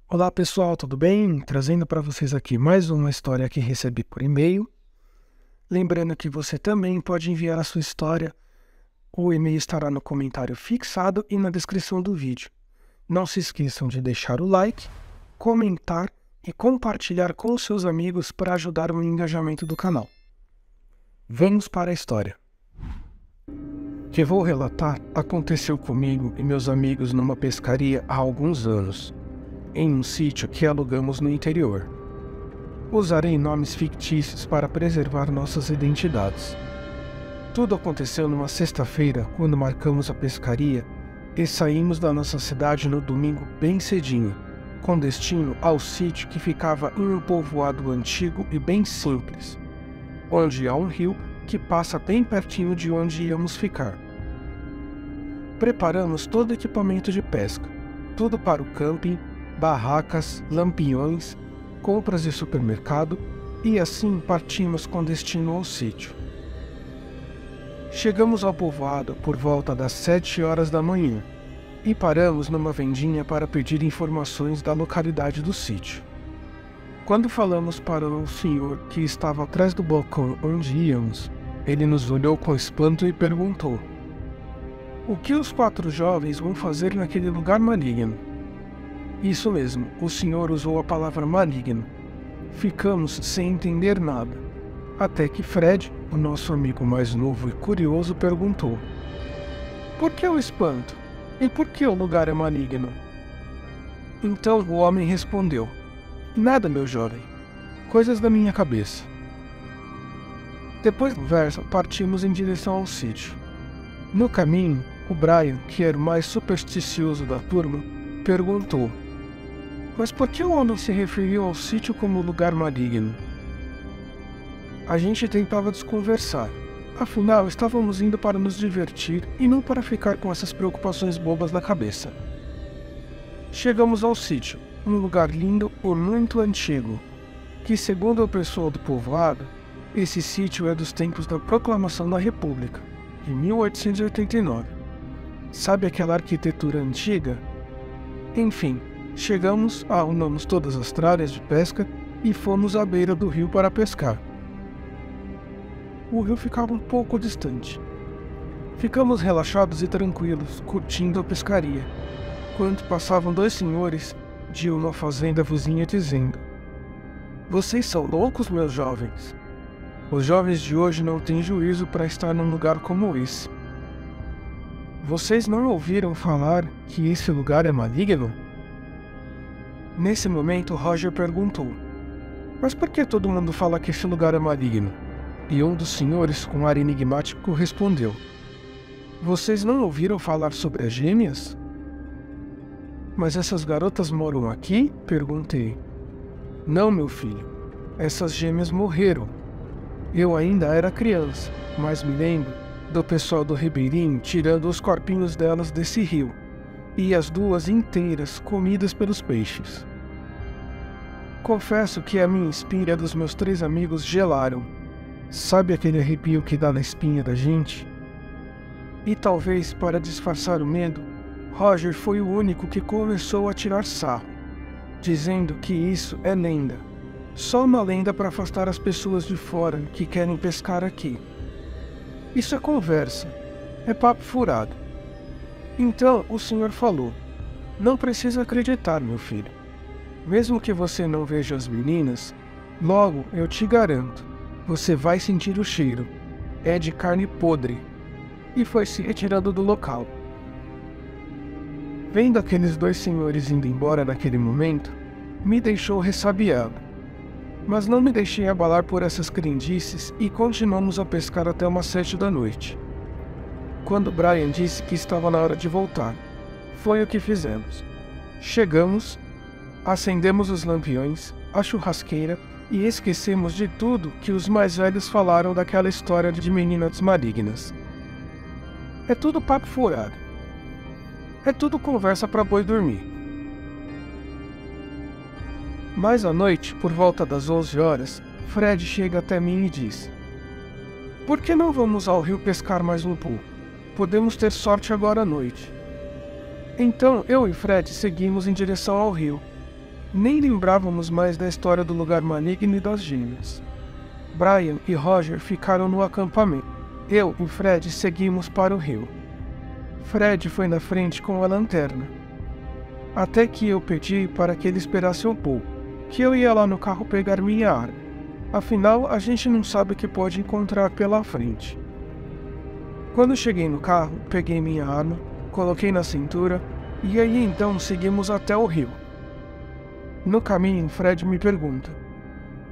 Olá pessoal, tudo bem? Trazendo para vocês aqui mais uma história que recebi por e-mail. Lembrando que você também pode enviar a sua história. O e-mail estará no comentário fixado e na descrição do vídeo. Não se esqueçam de deixar o like, comentar e compartilhar com os seus amigos para ajudar no engajamento do canal. Vamos para a história. O que vou relatar aconteceu comigo e meus amigos numa pescaria há alguns anos, em um sítio que alugamos no interior. Usarei nomes fictícios para preservar nossas identidades. Tudo aconteceu numa sexta-feira, quando marcamos a pescaria e saímos da nossa cidade no domingo bem cedinho, com destino ao sítio que ficava em um povoado antigo e bem simples, onde há um rio que passa bem pertinho de onde íamos ficar. Preparamos todo o equipamento de pesca, tudo para o camping, barracas, lampiões, compras de supermercado, e assim partimos com destino ao sítio. Chegamos ao povoado por volta das 7 horas da manhã e paramos numa vendinha para pedir informações da localidade do sítio. Quando falamos para o senhor que estava atrás do balcão onde íamos, ele nos olhou com espanto e perguntou: "O que os 4 jovens vão fazer naquele lugar maligno?" Isso mesmo, o senhor usou a palavra maligno. Ficamos sem entender nada, até que Fred, o nosso amigo mais novo e curioso, perguntou: "Por que o espanto? E por que o lugar é maligno?" Então o homem respondeu: "Nada, meu jovem. Coisas da minha cabeça." Depois da conversa, partimos em direção ao sítio. No caminho, o Brian, que era o mais supersticioso da turma, perguntou: "Mas por que o homem se referiu ao sítio como lugar maligno?" A gente tentava desconversar. Afinal, estávamos indo para nos divertir e não para ficar com essas preocupações bobas na cabeça. Chegamos ao sítio, um lugar lindo e muito antigo, que, segundo o pessoal do povoado, esse sítio é dos tempos da Proclamação da República, de 1889. Sabe aquela arquitetura antiga? Enfim, chegamos, arrumamos todas as tralhas de pesca e fomos à beira do rio para pescar. O rio ficava um pouco distante. Ficamos relaxados e tranquilos, curtindo a pescaria, quando passavam 2 senhores de uma fazenda vizinha dizendo: "Vocês são loucos, meus jovens? Os jovens de hoje não têm juízo para estar num lugar como esse. Vocês não ouviram falar que esse lugar é maligno?" Nesse momento, Roger perguntou: "Mas por que todo mundo fala que esse lugar é maligno?" E um dos senhores, com ar enigmático, respondeu: "Vocês não ouviram falar sobre as gêmeas?" "Mas essas garotas moram aqui?" perguntei. "Não, meu filho. Essas gêmeas morreram. Eu ainda era criança, mas me lembro do pessoal do Ribeirinho tirando os corpinhos delas desse rio, e as 2 inteiras comidas pelos peixes. Confesso que a minha espinha e a dos meus 3 amigos gelaram. Sabe aquele arrepio que dá na espinha da gente?" E talvez para disfarçar o medo, Roger foi o único que começou a tirar sarro, dizendo que isso é lenda. Só uma lenda para afastar as pessoas de fora que querem pescar aqui. Isso é conversa, é papo furado. Então o senhor falou: "Não precisa acreditar, meu filho. Mesmo que você não veja as meninas, logo eu te garanto, você vai sentir o cheiro. É de carne podre." E foi se retirando do local. Vendo aqueles 2 senhores indo embora naquele momento, me deixou ressabiado. Mas não me deixei abalar por essas crendices e continuamos a pescar até umas 7 da noite. Quando Brian disse que estava na hora de voltar, foi o que fizemos. Chegamos, acendemos os lampiões, a churrasqueira e esquecemos de tudo que os mais velhos falaram daquela história de meninas malignas. É tudo papo furado. É tudo conversa para boi dormir. Mais à noite, por volta das 11 horas, Fred chega até mim e diz: "Por que não vamos ao rio pescar mais um pouco? Podemos ter sorte agora à noite." Então eu e Fred seguimos em direção ao rio. Nem lembrávamos mais da história do lugar maligno e das gêmeas. Brian e Roger ficaram no acampamento. Eu e Fred seguimos para o rio. Fred foi na frente com a lanterna. Até que eu pedi para que ele esperasse um pouco, que eu ia lá no carro pegar minha arma. Afinal, a gente não sabe o que pode encontrar pela frente. Quando cheguei no carro, peguei minha arma, coloquei na cintura e aí então seguimos até o rio. No caminho, Fred me pergunta: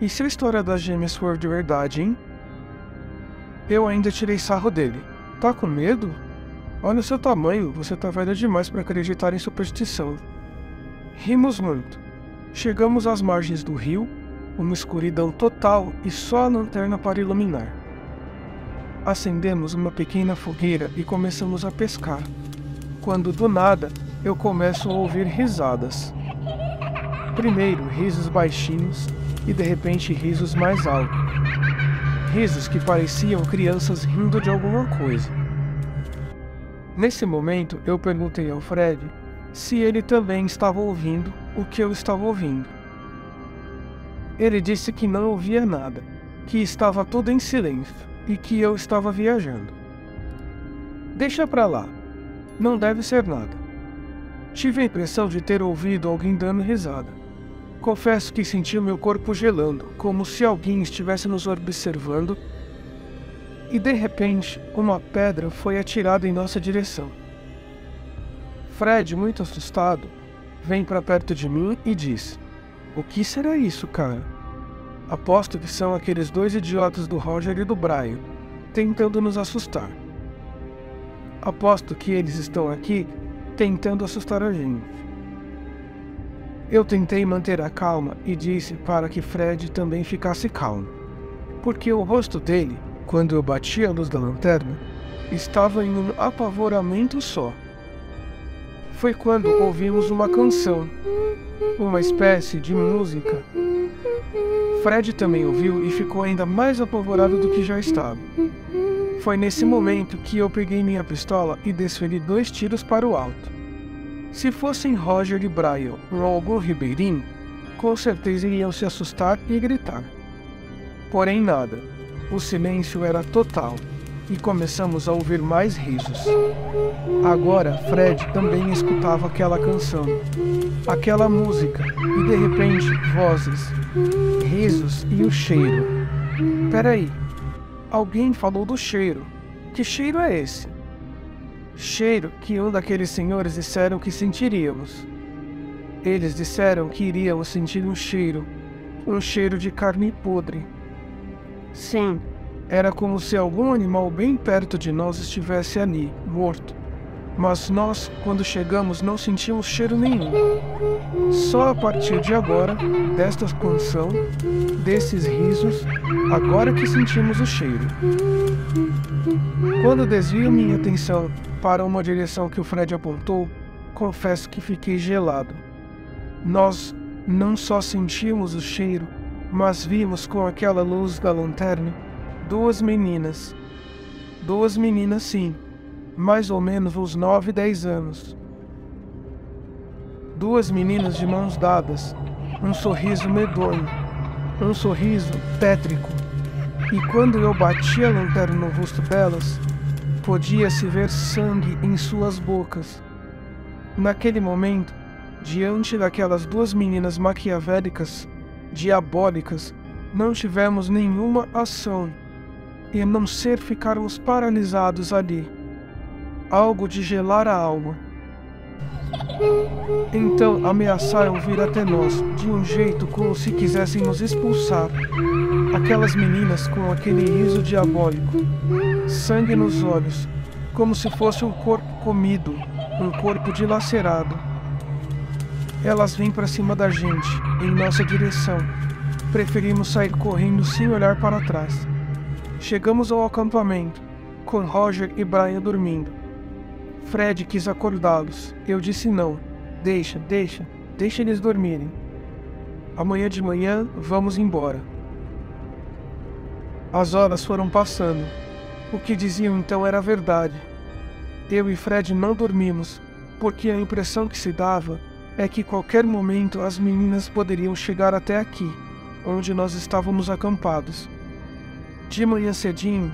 "E se a história das gêmeas for de verdade, hein?" Eu ainda tirei sarro dele. "Tá com medo? Olha o seu tamanho, você tá velho demais para acreditar em superstição." Rimos muito. Chegamos às margens do rio, uma escuridão total e só a lanterna para iluminar. Acendemos uma pequena fogueira e começamos a pescar, quando do nada eu começo a ouvir risadas. Primeiro risos baixinhos e de repente risos mais altos. Risos que pareciam crianças rindo de alguma coisa. Nesse momento eu perguntei ao Fred se ele também estava ouvindo o que eu estava ouvindo. Ele disse que não ouvia nada, que estava tudo em silêncio e que eu estava viajando. "Deixa pra lá, não deve ser nada." Tive a impressão de ter ouvido alguém dando risada. Confesso que senti o meu corpo gelando, como se alguém estivesse nos observando, e de repente uma pedra foi atirada em nossa direção. Fred, muito assustado, vem para perto de mim e diz: "O que será isso, cara?" Aposto que são aqueles dois idiotas do Roger e do Brian, tentando nos assustar. Aposto que eles estão aqui tentando assustar a gente. Eu tentei manter a calma e disse para que Fred também ficasse calmo, porque o rosto dele, quando eu bati a luz da lanterna, estava em um apavoramento só. Foi quando ouvimos uma canção, uma espécie de música. Fred também ouviu e ficou ainda mais apavorado do que já estava. Foi nesse momento que eu peguei minha pistola e desferi 2 tiros para o alto. Se fossem Roger e Brian ou algum ribeirinho, com certeza iriam se assustar e gritar. Porém nada. O silêncio era total e começamos a ouvir mais risos. Agora Fred também escutava aquela canção, aquela música e de repente vozes, risos e o cheiro. Peraí, alguém falou do cheiro. Que cheiro é esse? Cheiro que um daqueles senhores disseram que sentiríamos. Eles disseram que iríamos sentir um cheiro de carne podre. Sim, era como se algum animal bem perto de nós estivesse ali, morto. Mas nós, quando chegamos, não sentimos cheiro nenhum. Só a partir de agora, desta canção, desses risos, agora que sentimos o cheiro. Quando desvio minha atenção para uma direção que o Fred apontou, confesso que fiquei gelado. Nós não só sentimos o cheiro, mas vimos com aquela luz da lanterna 2 meninas. 2 meninas sim, mais ou menos uns 9, 10 anos. 2 meninas de mãos dadas, um sorriso medonho, um sorriso tétrico. E quando eu bati a lanterna no rosto delas, podia-se ver sangue em suas bocas. Naquele momento, diante daquelas 2 meninas maquiavélicas, diabólicas, não tivemos nenhuma ação, e a não ser ficarmos paralisados ali. Algo de gelar a alma. Então ameaçaram vir até nós, de um jeito como se quisessem nos expulsar. Aquelas meninas com aquele riso diabólico, sangue nos olhos, como se fosse um corpo comido, um corpo dilacerado. Elas vêm para cima da gente, em nossa direção. Preferimos sair correndo sem olhar para trás. Chegamos ao acampamento, com Roger e Brian dormindo. Fred quis acordá-los. Eu disse não. Deixa eles dormirem. Amanhã de manhã, vamos embora. As horas foram passando. O que diziam então era verdade. Eu e Fred não dormimos, porque a impressão que se dava é que qualquer momento as meninas poderiam chegar até aqui, onde nós estávamos acampados. De manhã cedinho,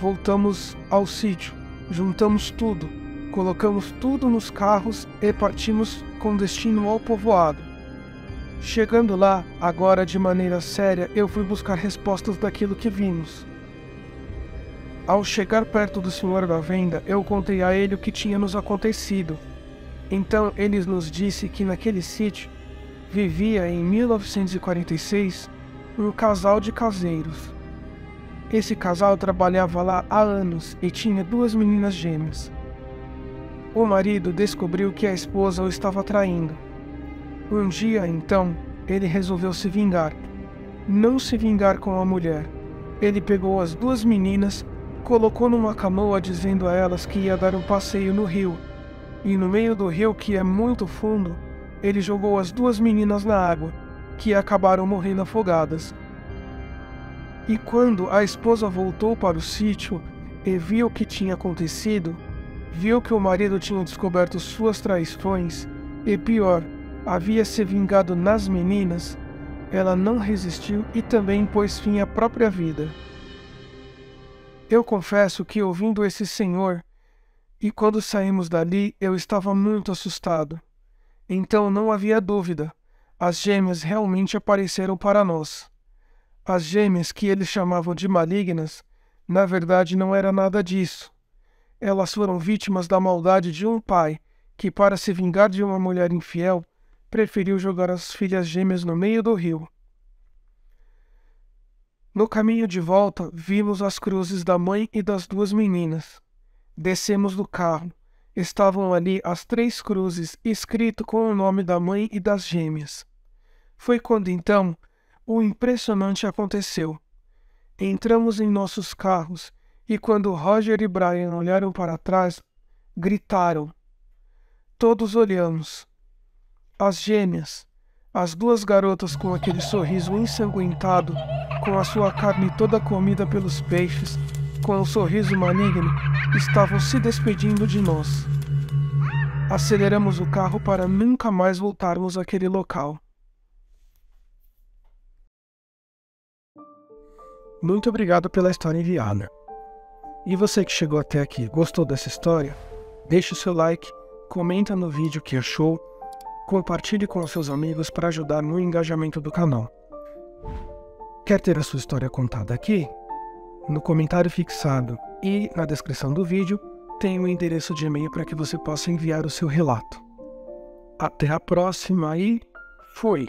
voltamos ao sítio, juntamos tudo, colocamos tudo nos carros e partimos com destino ao povoado. Chegando lá, agora de maneira séria, eu fui buscar respostas daquilo que vimos. Ao chegar perto do senhor da venda, eu contei a ele o que tinha nos acontecido. Então ele nos disse que naquele sítio vivia em 1946 um casal de caseiros. Esse casal trabalhava lá há anos e tinha 2 meninas gêmeas. O marido descobriu que a esposa o estava traindo. Um dia, então, ele resolveu se vingar. Não se vingar com a mulher. Ele pegou as 2 meninas, colocou numa canoa dizendo a elas que ia dar um passeio no rio. E no meio do rio, que é muito fundo, ele jogou as 2 meninas na água, que acabaram morrendo afogadas. E quando a esposa voltou para o sítio e viu o que tinha acontecido, viu que o marido tinha descoberto suas traições e, pior, havia se vingado nas meninas, ela não resistiu e também pôs fim à própria vida. Eu confesso que ouvindo esse senhor, e quando saímos dali, eu estava muito assustado. Então não havia dúvida, as gêmeas realmente apareceram para nós. As gêmeas que eles chamavam de malignas, na verdade não era nada disso. Elas foram vítimas da maldade de um pai que, para se vingar de uma mulher infiel, preferiu jogar as filhas gêmeas no meio do rio. No caminho de volta, vimos as cruzes da mãe e das 2 meninas. Descemos do carro. Estavam ali as 3 cruzes, escrito com o nome da mãe e das gêmeas. Foi quando então o impressionante aconteceu. Entramos em nossos carros e quando Roger e Brian olharam para trás, gritaram. Todos olhamos. As gêmeas, as 2 garotas com aquele sorriso ensanguentado, com a sua carne toda comida pelos peixes, com um sorriso maligno, estavam se despedindo de nós. Aceleramos o carro para nunca mais voltarmos àquele local. Muito obrigado pela história enviada. E você que chegou até aqui, gostou dessa história? Deixe o seu like, comenta no vídeo o que achou, compartilhe com seus amigos para ajudar no engajamento do canal. Quer ter a sua história contada aqui? No comentário fixado e na descrição do vídeo tem o endereço de e-mail para que você possa enviar o seu relato. Até a próxima e fui!